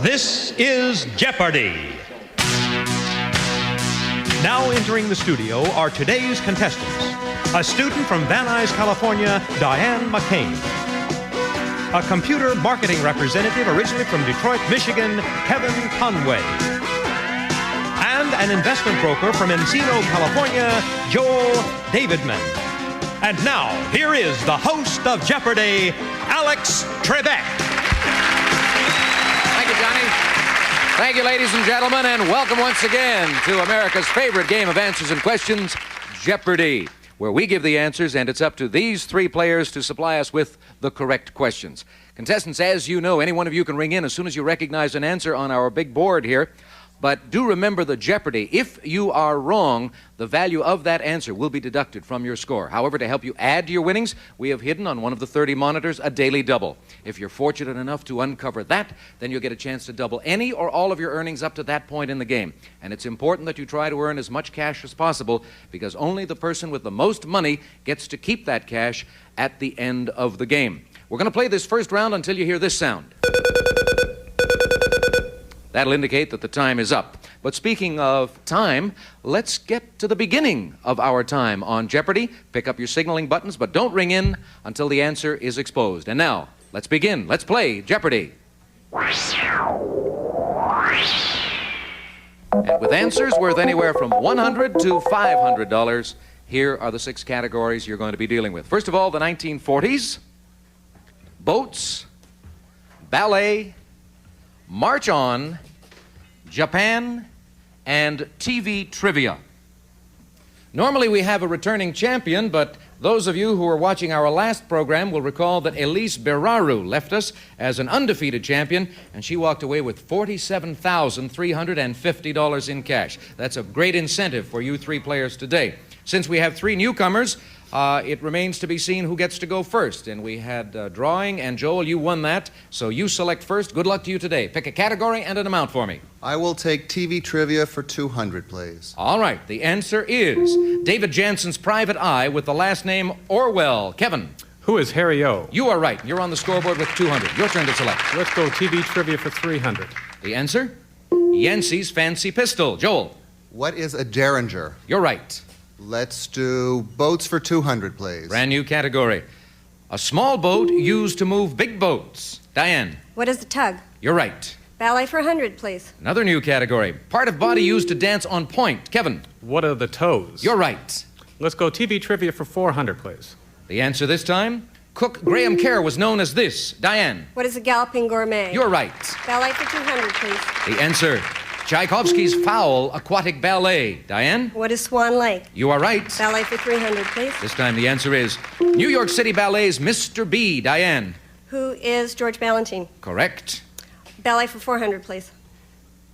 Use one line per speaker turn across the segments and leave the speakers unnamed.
This is Jeopardy! Now entering the studio are today's contestants. A student from Van Nuys, California, Diane McCain. A computer marketing representative originally from Detroit, Michigan, Kevin Conway. And an investment broker from Encino, California, Joel Davidman. And now, here is the host of Jeopardy, Alex Trebek.
Thank you, Johnny. Thank you, ladies and gentlemen, and welcome once again to America's favorite game of answers and questions, Jeopardy, where we give the answers, and it's up to these three players to supply us with the correct questions. Contestants, as you know, any one of you can ring in as soon as you recognize an answer on our big board here. But do remember the Jeopardy. If you are wrong, the value of that answer will be deducted from your score. However, to help you add to your winnings, we have hidden on one of the 30 monitors a daily double. If you're fortunate enough to uncover that, then you'll get a chance to double any or all of your earnings up to that point in the game. And it's important that you try to earn as much cash as possible, because only the person with the most money gets to keep that cash at the end of the game. We're going to play this first round until you hear this sound. That'll indicate that the time is up. But speaking of time, let's get to the beginning of our time on Jeopardy. Pick up your signaling buttons, but don't ring in until the answer is exposed. And now, let's begin. Let's play Jeopardy. And with answers worth anywhere from $100 to $500, here are the 6 categories you're going to be dealing with. First of all, the 1940s, boats, ballet, March On, Japan, and TV trivia. Normally we have a returning champion, but those of you who were watching our last program will recall that Elise Beraru left us as an undefeated champion, and she walked away with $47,350 in cash. That's a great incentive for you three players today. Since we have 3 newcomers, it remains to be seen who gets to go first. And we had drawing, and Joel, you won that, so you select first. Good luck to you today. Pick a category and an amount for me.
I will take TV trivia for 200, please.
All right, the answer is David Jansen's private eye with the last name Orwell. Kevin.
Who is Harry O?
You are right. You're on the scoreboard with 200. Your turn to select.
Let's go TV trivia for 300.
The answer? Yancey's Fancy Pistol. Joel.
What is a derringer?
You're right.
Let's do boats for 200, please.
Brand new category. A small boat used to move big boats. Diane.
What is a tug?
You're right.
Ballet for 100, please.
Another new category. Part of body used to dance on point. Kevin.
What are the toes?
You're right.
Let's go TV trivia for 400, please.
The answer this time? Cook Graham Kerr was known as this. Diane.
What is a galloping gourmet?
You're right.
Ballet for 200, please.
The answer? Tchaikovsky's Foul Aquatic Ballet. Diane?
What is Swan Lake?
You are right.
Ballet for 300, please.
This time the answer is New York City Ballet's Mr. B. Diane.
Who is George Ballantyne?
Correct.
Ballet for 400, please.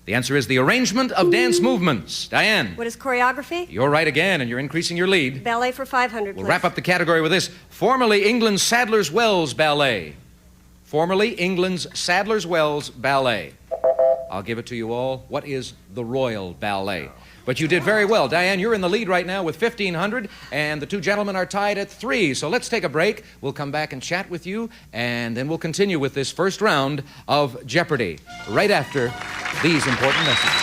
The answer is the arrangement of dance movements. Diane.
What is choreography?
You're right again, and you're increasing your lead.
Ballet for 500, please.
We'll wrap up the category with this. Formerly England's Sadler's Wells Ballet. Formerly England's Sadler's Wells Ballet. I'll give it to you all. What is the Royal Ballet? But you did very well. Diane, you're in the lead right now with 1,500, and the 2 gentlemen are tied at 3. So let's take a break. We'll come back and chat with you, and then we'll continue with this first round of Jeopardy right after these important messages.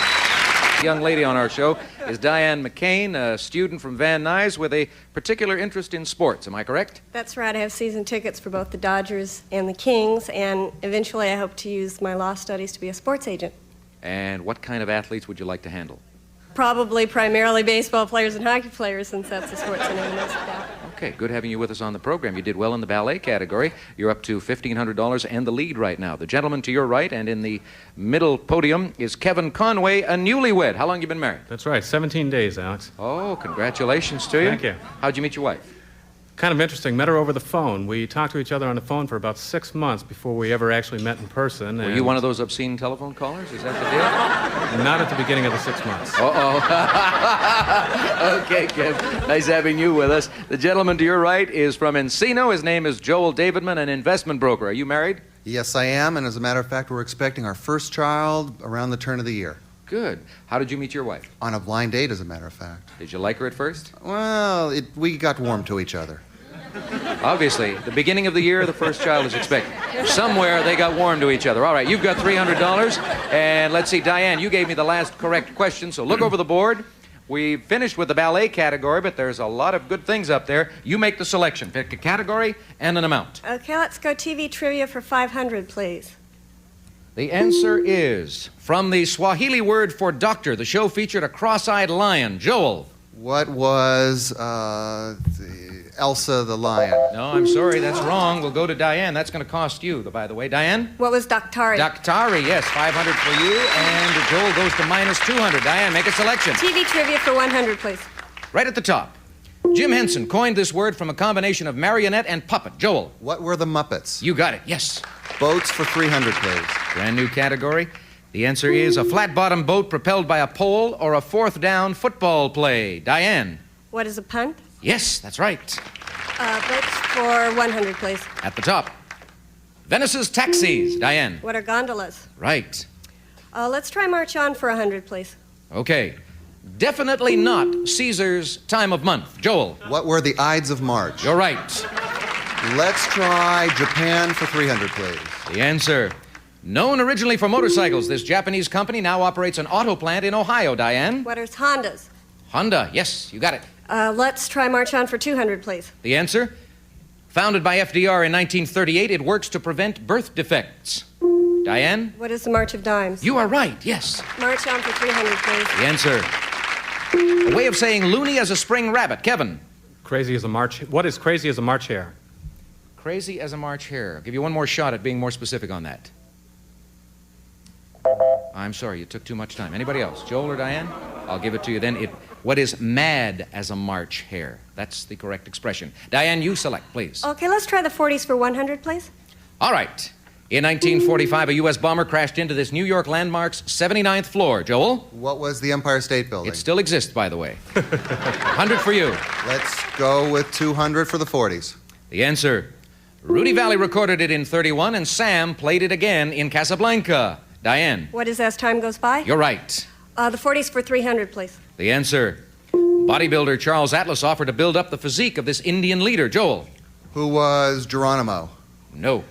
The young lady on our show is Diane McCain, a student from Van Nuys with a particular interest in sports. Am I correct?
That's right. I have season tickets for both the Dodgers and the Kings, and eventually I hope to use my law studies to be a sports agent.
And what kind of athletes would you like to handle?
Probably primarily baseball players and hockey players, since that's the sports I know the most about.
Okay, good having you with us on the program. You did well in the ballet category. You're up to $1,500 and the lead right now. The gentleman to your right and in the middle podium is Kevin Conway, a newlywed. How long have you been married?
That's right, 17 days, Alex.
Oh, congratulations to you.
Thank you.
How'd you meet your wife?
Kind of interesting. Met her over the phone. We talked to each other on the phone for about 6 months before we ever actually met in person.
Were you one of those obscene telephone callers? Is that the deal?
Not at the beginning of the 6 months.
Uh-oh. Okay, Kev. Nice having you with us. The gentleman to your right is from Encino. His name is Joel Davidman, an investment broker. Are you married?
Yes, I am, and as a matter of fact, we're expecting our first child around the turn of the year.
Good. How did you meet your wife?
On a blind date, as a matter of fact.
Did you like her at first?
Well, we got warm to each other.
Obviously, the beginning of the year, the first child is expected. Somewhere they got warm to each other. All right, you've got $300. And let's see, Diane, you gave me the last correct question, so look over the board. We finished with the ballet category, but there's a lot of good things up there. You make the selection. Pick a category and an amount.
Okay, let's go TV trivia for 500, please.
The answer is, from the Swahili word for doctor, the show featured a cross-eyed lion. Joel.
What was Elsa the lion?
No, I'm sorry, that's wrong. We'll go to Diane. That's going to cost you, by the way. Diane?
What was Daktari?
Daktari, yes, 500 for you, and Joel goes to minus 200. Diane, make a selection.
TV trivia for 100, please.
Right at the top. Jim Henson coined this word from a combination of marionette and puppet. Joel.
What were the Muppets?
You got it, yes.
Boats for 300, please.
Brand new category. The answer is a flat-bottom boat propelled by a pole or a fourth down football play. Diane.
What is a punt?
Yes, that's right.
Boats for 100, please.
At the top. Venice's taxis. Diane.
What are gondolas?
Right.
Let's try March On for 100, please.
Okay. Definitely not Caesar's time of month. Joel.
What were the Ides of March?
You're right.
Let's try Japan for 300, please.
The answer. Known originally for motorcycles, this Japanese company now operates an auto plant in Ohio. Diane.
What are Hondas?
Honda. Yes, you got it.
Let's try March On for 200, please.
The answer? Founded by FDR in 1938, it works to prevent birth defects. Diane?
What is the March of Dimes?
You are right, yes.
March On for 300, please.
The answer. A way of saying loony as a spring rabbit. Kevin?
Crazy as a March. What is crazy as a March hare?
Crazy as a March hare. I'll give you one more shot at being more specific on that. I'm sorry, you took too much time. Anybody else? Joel or Diane? I'll give it to you then. What is mad as a March hare? That's the correct expression. Diane, you select, please.
Okay, let's try the 40s for 100, please.
All right. In 1945, a U.S. bomber crashed into this New York landmark's 79th floor. Joel?
What was the Empire State Building?
It still exists, by the way. 100 for you.
Let's go with 200 for the 40s.
The answer. Rudy Valley recorded it in 31, and Sam played it again in Casablanca. Diane?
What is As Time Goes By?
You're right.
The 40s for 300, please.
The answer. Bodybuilder Charles Atlas offered to build up the physique of this Indian leader. Joel?
Who was Geronimo?
No.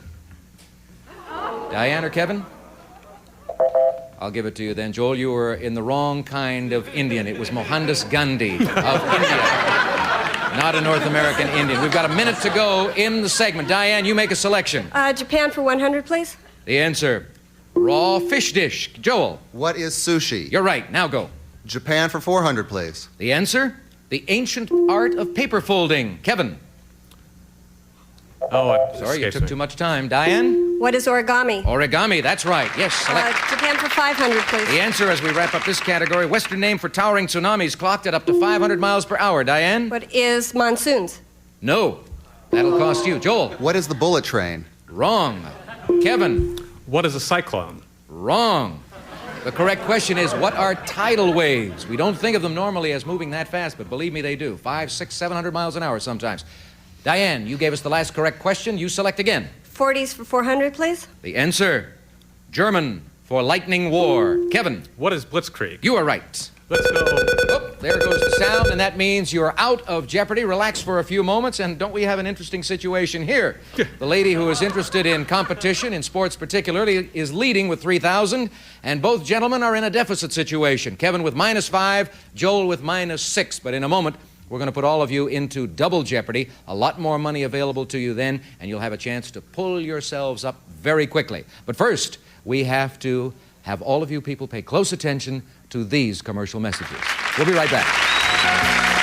Diane or Kevin? I'll give it to you then. Joel, you were in the wrong kind of Indian. It was Mohandas Gandhi of India, not a North American Indian. We've got a minute to go in the segment. Diane, you make a selection.
Japan for 100, please.
The answer. Raw fish dish. Joel?
What is sushi?
You're right. Now go.
Japan for 400, please.
The answer? The ancient art of paper folding. Kevin?
Oh,
Sorry, you took too much time. Diane?
What is origami?
Origami, that's right. Yes, select.
Japan for 500, please.
The answer as we wrap up this category, Western name for towering tsunamis clocked at up to 500 miles per hour. Diane?
What is monsoons?
No. That'll cost you. Joel?
What is the bullet train?
Wrong. Kevin?
What is a cyclone?
Wrong. The correct question is, what are tidal waves? We don't think of them normally as moving that fast, but believe me, they do. 500, 600, 700 miles an hour sometimes. Diane, you gave us the last correct question. You select again.
40s for 400, please.
The answer, German for lightning war. Kevin?
What is blitzkrieg?
You are right.
Let's go.
Oh, there goes the sound, and that means you're out of Jeopardy. Relax for a few moments, and don't we have an interesting situation here? The lady who is interested in competition, in sports particularly, is leading with 3,000, and both gentlemen are in a deficit situation. Kevin with -5, Joel with -6. But in a moment, we're going to put all of you into double Jeopardy. A lot more money available to you then, and you'll have a chance to pull yourselves up very quickly. But first, we have to have all of you people pay close attention to these commercial messages. We'll be right back.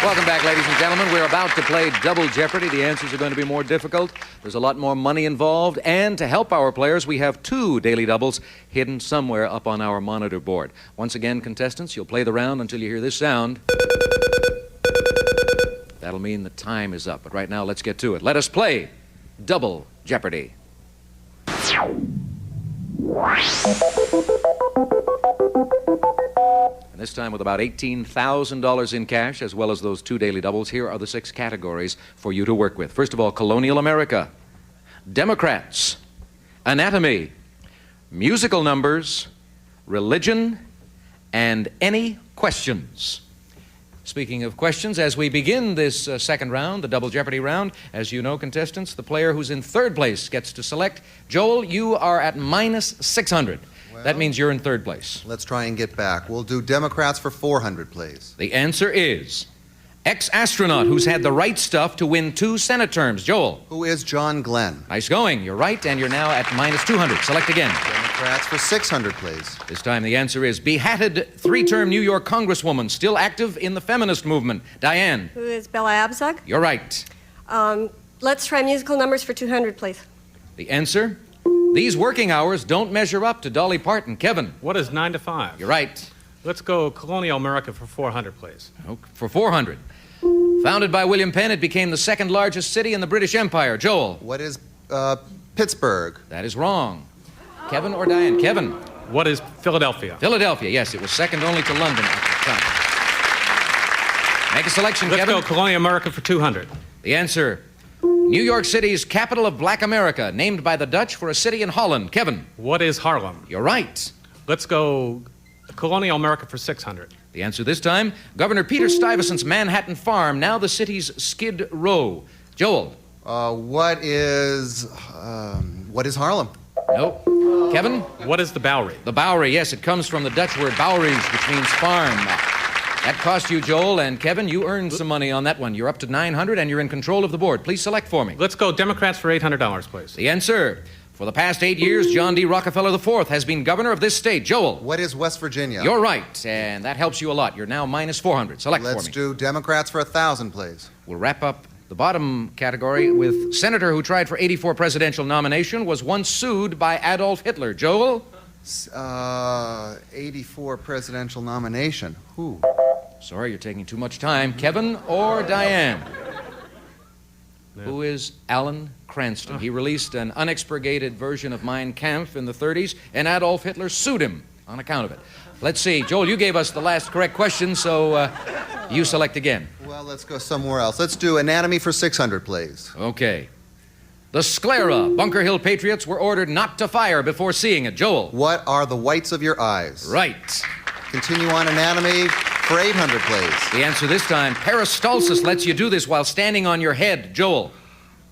Welcome back, ladies and gentlemen. We're about to play Double Jeopardy. The answers are going to be more difficult. There's a lot more money involved. And to help our players, we have 2 daily doubles hidden somewhere up on our monitor board. Once again, contestants, you'll play the round until you hear this sound. That'll mean the time is up. But right now, let's get to it. Let us play Double Jeopardy. And this time with about $18,000 in cash, as well as those 2 daily doubles, here are the 6 categories for you to work with. First of all, colonial America, Democrats, anatomy, musical numbers, religion, and any questions. Speaking of questions, as we begin this second round, the Double Jeopardy round, as you know, contestants, the player who's in third place gets to select. Joel, you are at minus 600. That means you're in third place.
Let's try and get back. We'll do Democrats for 400, please.
The answer is ex-astronaut who's had the right stuff to win 2 Senate terms. Joel.
Who is John Glenn?
Nice going. You're right, and you're now at minus 200. Select again.
Democrats for 600, please.
This time the answer is behatted 3-term New York Congresswoman, still active in the feminist movement. Diane.
Who is Bella Abzug?
You're right.
Let's try musical numbers for 200, please.
The answer? These working hours don't measure up to Dolly Parton. Kevin.
What is 9 to 5?
You're right.
Let's go colonial America for 400, please.
For 400. Founded by William Penn, it became the second largest city in the British Empire. Joel.
What is Pittsburgh?
That is wrong. Kevin or Diane? Kevin.
What is Philadelphia?
Philadelphia, yes. It was second only to London at the time. Make a selection,
Let's
Kevin.
go colonial America for 200.
The answer, New York City's capital of Black America, named by the Dutch for a city in Holland. Kevin.
What is Harlem?
You're right.
Let's go colonial America for 600.
The answer this time, Governor Peter Stuyvesant's Manhattan farm, now the city's Skid Row. Joel.
What is Harlem?
No. Kevin?
What is the Bowery?
The Bowery, yes, it comes from the Dutch word Bouweries, which means farm. That cost you, Joel, and Kevin, you earned some money on that one. You're up to 900 and you're in control of the board. Please select for me.
Let's go Democrats for $800, please.
The answer, for the past 8 years, John D. Rockefeller IV has been governor of this state. Joel.
What is West Virginia?
You're right, and that helps you a lot. You're now minus 400. Select for me.
Let's do Democrats for 1,000, please.
We'll wrap up the bottom category with senator who tried for 84 presidential nomination, was once sued by Adolf Hitler. Joel?
84 presidential nomination. Who?
Sorry, you're taking too much time. Kevin or Diane? Who is Alan Cranston? He released an unexpurgated version of Mein Kampf in the 30s, and Adolf Hitler sued him on account of it. Let's see. Joel, you gave us the last correct question, so you select again.
Well, let's go somewhere else. Let's do anatomy for 600, please.
Okay. The sclera. Bunker Hill Patriots were ordered not to fire before seeing it. Joel.
What are the whites of your eyes?
Right.
Continue on anatomy for 800, please.
The answer this time, peristalsis lets you do this while standing on your head. Joel.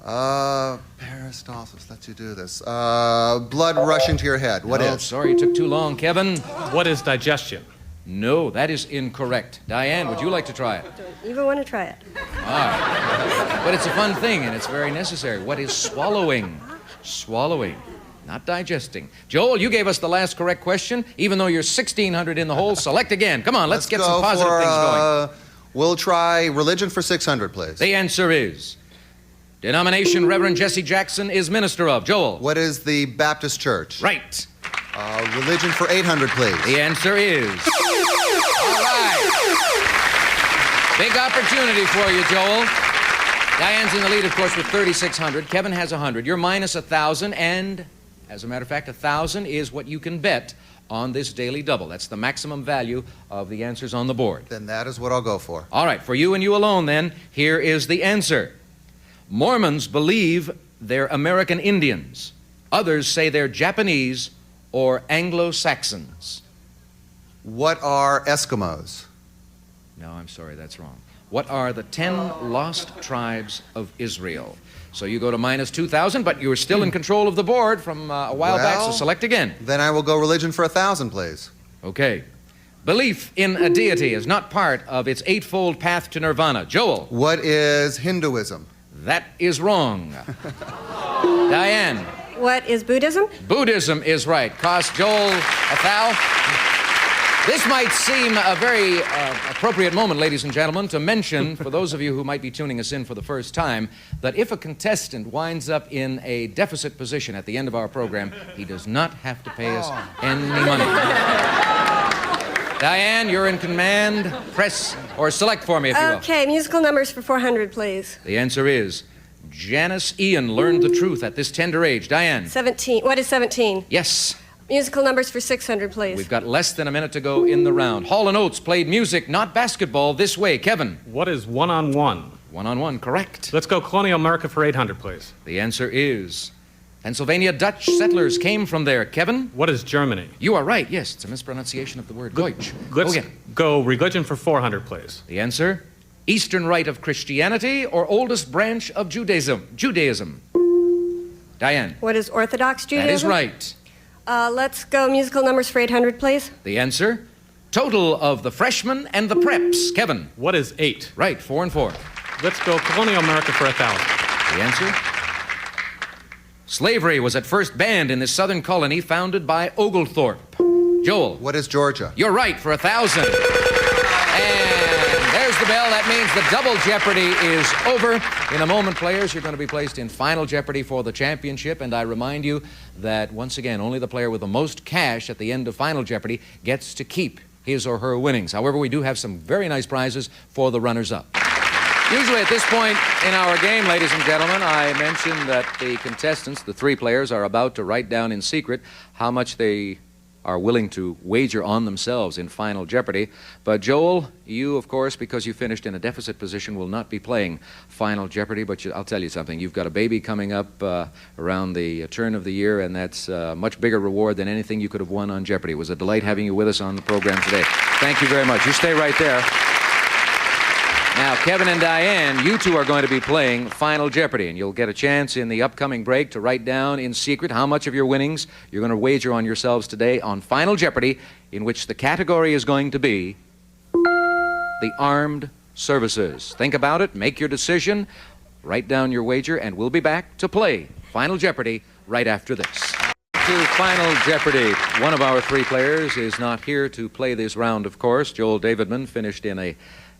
Peristalsis lets you do this. Blood rushing to your head. What is?
Sorry, it took too long. Kevin.
What is digestion?
No, that is incorrect. Diane, would you like to try it?
Don't even want to try it.
All right. But it's a fun thing, and it's very necessary. What is swallowing? Swallowing, not digesting. Joel, you gave us the last correct question. Even though you're 1,600 in the hole, select again. Come on, let's get some positive things going.
We'll try religion for 600, please.
The answer is denomination Reverend Jesse Jackson is minister of. Joel.
What is the Baptist Church?
Right.
Religion for 800, please.
The answer is... All right. Big opportunity for you, Joel. Diane's in the lead, of course, with 3,600. Kevin has 100. You're minus 1,000, and as a matter of fact, 1,000 is what you can bet on this daily double. That's the maximum value of the answers on the board.
Then that is what I'll go for.
All right, for you and you alone, then, here is the answer. Mormons believe they're American Indians. Others say they're Japanese or Anglo-Saxons.
What are Eskimos?
No, I'm sorry, that's wrong. What are the 10 lost tribes of Israel? So you go to minus 2,000, but you're still in control of the board from a while back, so select again.
Then I will go religion for 1,000, please.
Okay. Belief in a deity is not part of its eightfold path to nirvana. Joel.
What is Hinduism?
That is wrong. Diane.
What is Buddhism?
Buddhism is right. Cost Joel a thou. This might seem a very appropriate moment, ladies and gentlemen, to mention, for those of you who might be tuning us in for the first time, that if a contestant winds up in a deficit position at the end of our program, he does not have to pay us any money. Diane, you're in command. Press or select for me, if you will.
Okay, musical numbers for 400, please.
The answer is Janice Ian learned the truth at this tender age. Diane.
17. What is 17?
Yes.
Musical numbers for 600, please.
We've got less than a minute to go in the round. Hall & Oates played music, not basketball, this way. Kevin.
What is one-on-one?
One-on-one, correct.
Let's go colonial America for 800, please.
The answer is Pennsylvania Dutch settlers came from there. Kevin?
What is Germany?
You are right. Yes, it's a mispronunciation of the word Deutsch.
Let's
Go again.
go religion for 400, please.
The answer? Eastern Rite of Christianity or oldest branch of Judaism? Diane?
What is Orthodox Judaism?
That is right.
Let's go musical numbers for 800, please.
The answer? Total of the freshmen and the preps. Kevin?
What is 8?
Right, 4 and 4.
Let's go colonial America for 1,000.
The answer? Slavery was at first banned in this southern colony founded by Oglethorpe. Joel?
What is Georgia?
You're right, for 1,000. And there's the bell. That means the double jeopardy is over. In a moment, players, you're going to be placed in final jeopardy for the championship. And I remind you that, once again, only the player with the most cash at the end of final jeopardy gets to keep his or her winnings. However, we do have some very nice prizes for the runners-up. Usually at this point in our game, ladies and gentlemen, I mention that the contestants, the 3 players, are about to write down in secret how much they are willing to wager on themselves in Final Jeopardy. But Joel, you, of course, because you finished in a deficit position, will not be playing Final Jeopardy. But I'll tell you something. You've got a baby coming up around the turn of the year, and that's a much bigger reward than anything you could have won on Jeopardy. It was a delight having you with us on the program today. Thank you very much. You stay right there. Now, Kevin and Diane, you two are going to be playing Final Jeopardy, and you'll get a chance in the upcoming break to write down in secret how much of your winnings you're going to wager on yourselves today on Final Jeopardy, in which the category is going to be the armed services. Think about it, make your decision, write down your wager, and we'll be back to play Final Jeopardy right after this. To Final Jeopardy. One of our 3 players is not here to play this round, of course. Joel Davidman finished in a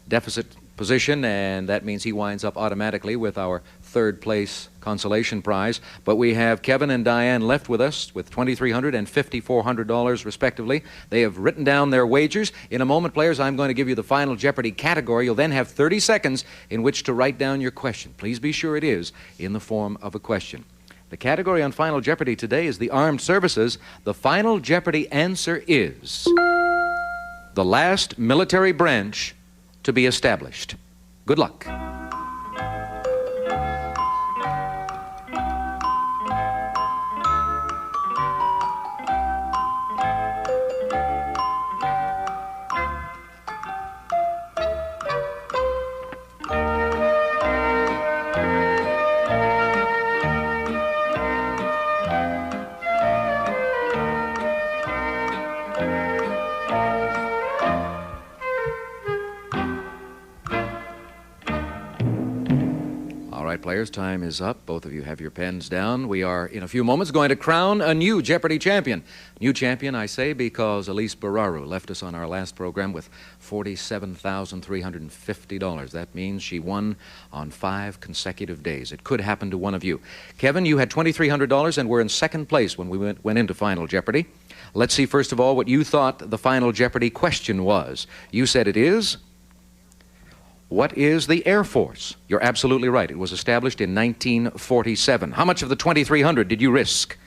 deficit position, and that means he winds up automatically with our 3rd place consolation prize. But we have Kevin and Diane left with us with $2,300 and $5,400 respectively. They have written down their wagers. In a moment, players, I'm going to give you the Final Jeopardy category. You'll then have 30 seconds in which to write down your question. Please be sure it is in the form of a question. The category on Final Jeopardy today is the armed services. The Final Jeopardy answer is the last military branch to be established. Good luck. Players, time is up. Both of you have your pens down. We are, in a few moments, going to crown a new Jeopardy champion. New champion, I say, because Elise Bararu left us on our last program with $47,350. That means she won on 5 consecutive days. It could happen to one of you. Kevin, you had $2,300 and were in 2nd place when we went into Final Jeopardy. Let's see, first of all, what you thought the Final Jeopardy question was. You said it is... What is the Air Force? You're absolutely right. It was established in 1947. How much of the $2,300 did you risk?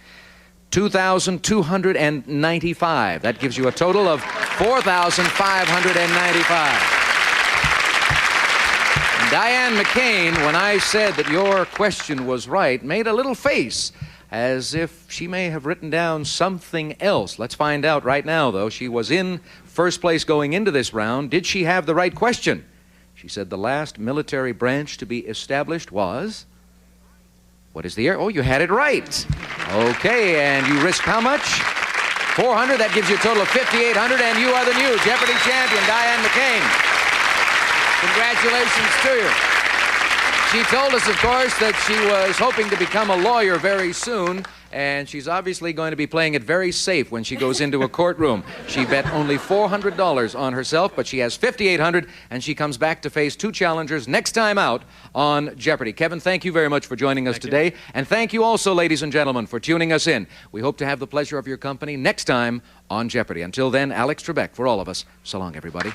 $2,295. That gives you a total of $4,595. And Diane McCain, when I said that your question was right, made a little face as if she may have written down something else. Let's find out right now, though. She was in 1st place going into this round. Did she have the right question? She said the last military branch to be established was... What is the air? Oh, you had it right. Okay, and you risked how much? $400. That gives you a total of $5,800, and you are the new Jeopardy champion, Diane McCain. Congratulations to you. She told us, of course, that she was hoping to become a lawyer very soon, and she's obviously going to be playing it very safe when she goes into a courtroom. She bet only $400 on herself, but she has $5,800, and she comes back to face 2 challengers next time out on Jeopardy. Kevin, thank you very much for joining us today, and thank you also, ladies and gentlemen, for tuning us in. We hope to have the pleasure of your company next time on Jeopardy. Until then, Alex Trebek, for all of us, so long, everybody.